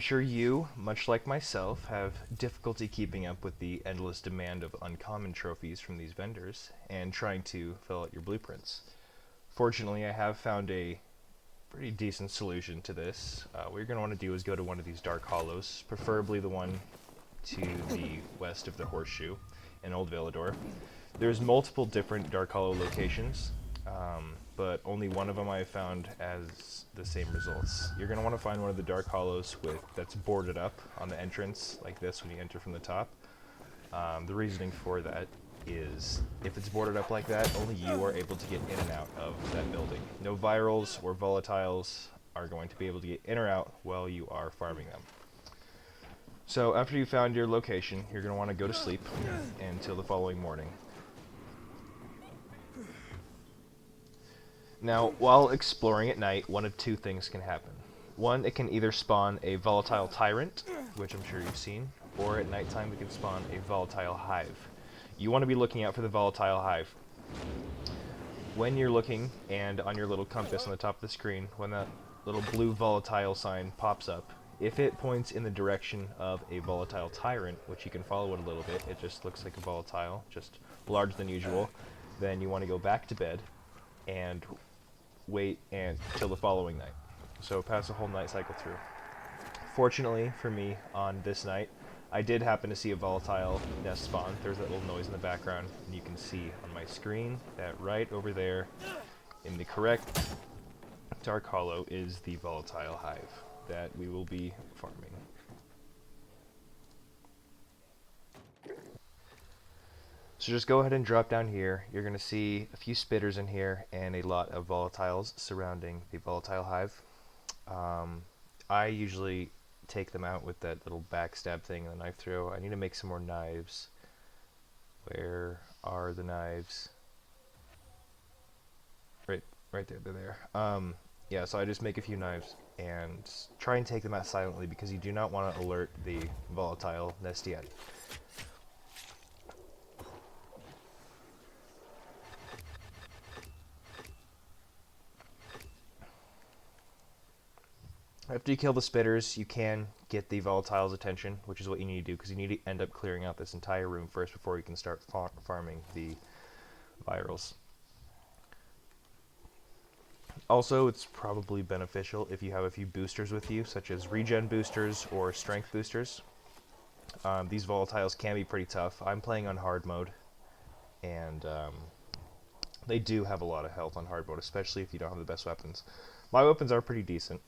sure you, much like myself, have difficulty keeping up with the endless demand of uncommon trophies from these vendors and trying to fill out your blueprints. Fortunately, I have found a pretty decent solution to this. What you're going to want to do is go to one of these Dark Hollows, preferably the one to the west of the Horseshoe in Old Villador. There's multiple different Dark Hollow locations, but only one of them I found as the same results. You're going to want to find one of the Dark Hollows that's boarded up on the entrance, like this when you enter from the top. The reasoning for that is if it's boarded up like that, only you are able to get in and out of that building. No virals or volatiles are going to be able to get in or out while you are farming them. So after you found your location, you're going to want to go to sleep until the following morning. Now, while exploring at night, one of two things can happen. One, it can either spawn a volatile tyrant, which I'm sure you've seen, or at nighttime it can spawn a volatile hive. You want to be looking out for the volatile hive. When you're looking, and on your little compass on the top of the screen, when that little blue volatile sign pops up, if it points in the direction of a volatile tyrant, which you can follow it a little bit, it just looks like a volatile, just larger than usual, then you want to go back to bed and wait until the following night. So pass a whole night cycle through. Fortunately for me, on this night, I did happen to see a volatile nest spawn. There's that little noise in the background, and you can see on my screen that right over there in the correct Dark Hollow is the volatile hive that we will be farming. So just go ahead and drop down here. You're going to see a few spitters in here and a lot of volatiles surrounding the volatile hive. I usually take them out with that little backstab thing and the knife throw. I need to make some more knives. Where are the knives? Right there, they're there. Yeah, so I just make a few knives and try and take them out silently because you do not want to alert the volatile nest yet. After you kill the spitters, you can get the volatile's attention, which is what you need to do, because you need to end up clearing out this entire room first before you can start farming the virals. Also, it's probably beneficial if you have a few boosters with you, such as regen boosters or strength boosters. These volatiles can be pretty tough. I'm playing on hard mode, and they do have a lot of health on hard mode, especially if you don't have the best weapons. My weapons are pretty decent.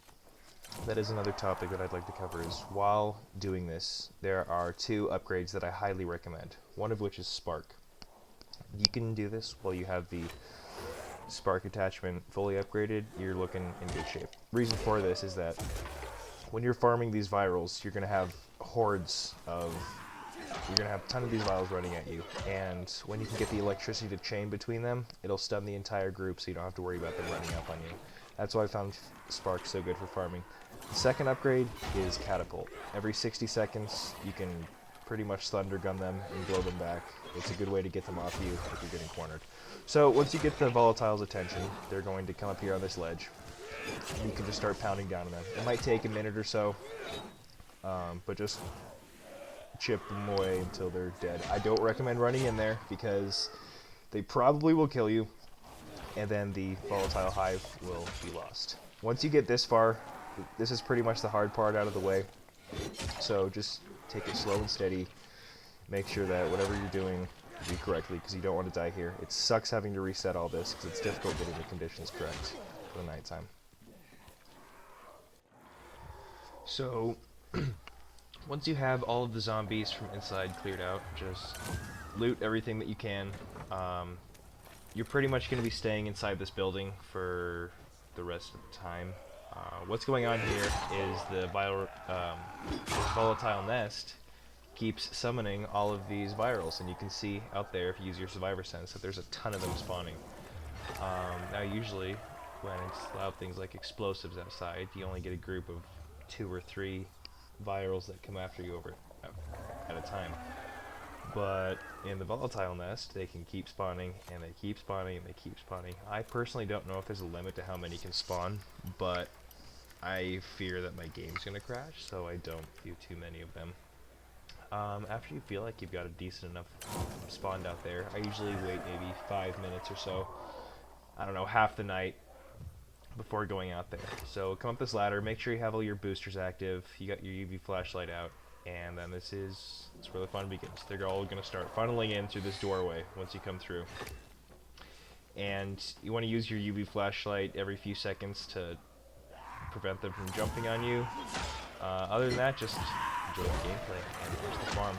That is another topic that I'd like to cover is while doing this, there are two upgrades that I highly recommend, one of which is Spark. You can do this while you have the Spark attachment fully upgraded, you're looking in good shape. Reason for this is that when you're farming these virals, you're going to have you're going to have a ton of these virals running at you, and when you can get the electricity to chain between them, it'll stun the entire group so you don't have to worry about them running up on you. That's why I found Spark so good for farming. The second upgrade is Catapult. Every 60 seconds, you can pretty much thunder gun them and blow them back. It's a good way to get them off you if you're getting cornered. So once you get the volatile's attention, they're going to come up here on this ledge. And you can just start pounding down on them. It might take a minute or so, but just chip them away until they're dead. I don't recommend running in there because they probably will kill you, and then the volatile hive will be lost. Once you get this far, this is pretty much the hard part out of the way, so just take it slow and steady. Make sure that whatever you're doing you do correctly, because you don't want to die here. It sucks having to reset all this because it's difficult getting the conditions correct for the nighttime. So once you have all of the zombies from inside cleared out, just loot everything that you can. You're pretty much going to be staying inside this building for the rest of the time. What's going on here is the volatile nest keeps summoning all of these virals, and you can see out there if you use your survivor sense that there's a ton of them spawning. Now usually when it's allowed things like explosives outside, you only get a group of 2 or 3 virals that come after you at a time. But in the volatile nest, they can keep spawning, and they keep spawning, and they keep spawning. I personally don't know if there's a limit to how many can spawn, but I fear that my game's gonna crash, so I don't do too many of them. After you feel like you've got a decent enough spawned out there, I usually wait maybe 5 minutes or so, I don't know, half the night before going out there. So come up this ladder, make sure you have all your boosters active, you got your UV flashlight out, and then that's where the fun begins. They're all going to start funneling in through this doorway once you come through. And you want to use your UV flashlight every few seconds to prevent them from jumping on you. Other than that, just enjoy the gameplay and here's the farm.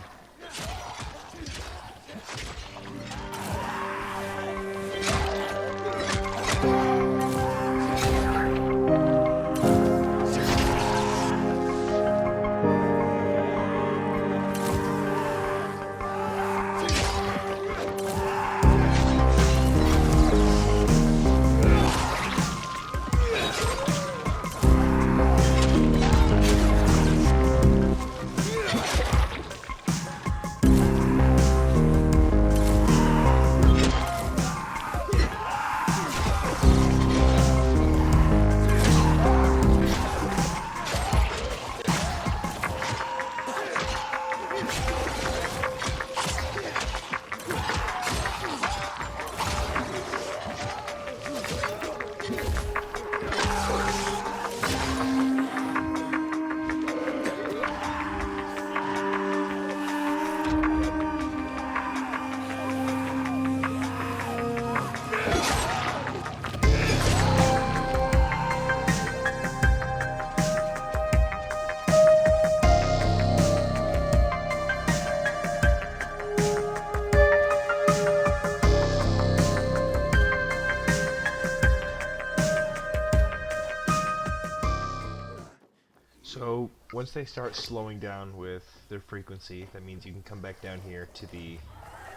So once they start slowing down with their frequency, that means you can come back down here to the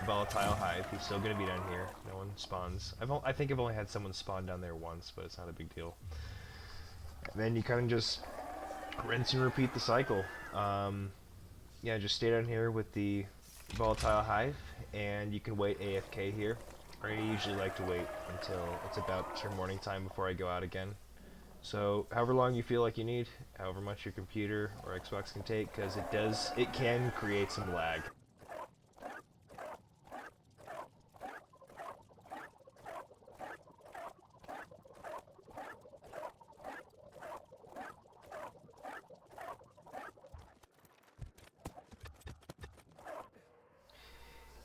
volatile hive. He's still going to be down here. No one spawns. I think I've only had someone spawn down there once, but it's not a big deal. And then you kind of just rinse and repeat the cycle. Yeah, just stay down here with the volatile hive, and you can wait AFK here. I usually like to wait until it's about your morning time before I go out again. So however long you feel like you need, however much your computer or Xbox can take, because it can create some lag.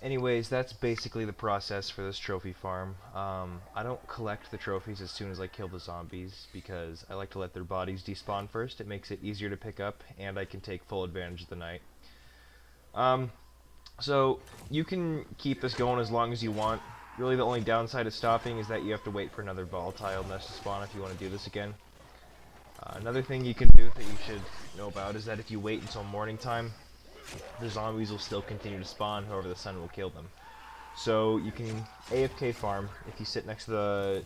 Anyways, that's basically the process for this trophy farm. I don't collect the trophies as soon as I kill the zombies because I like to let their bodies despawn first. It makes it easier to pick up, and I can take full advantage of the night. So you can keep this going as long as you want. Really the only downside of stopping is that you have to wait for another volatile nest to spawn if you want to do this again. Another thing you can do that you should know about is that if you wait until morning time, the zombies will still continue to spawn, however the sun will kill them. So you can AFK farm if you sit next to the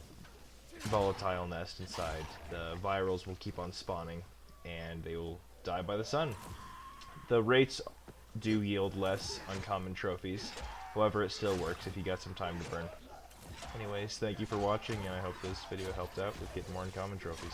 volatile nest inside. The virals will keep on spawning and they will die by the sun. The rates do yield less uncommon trophies, however it still works if you got some time to burn. Anyways, thank you for watching and I hope this video helped out with getting more uncommon trophies.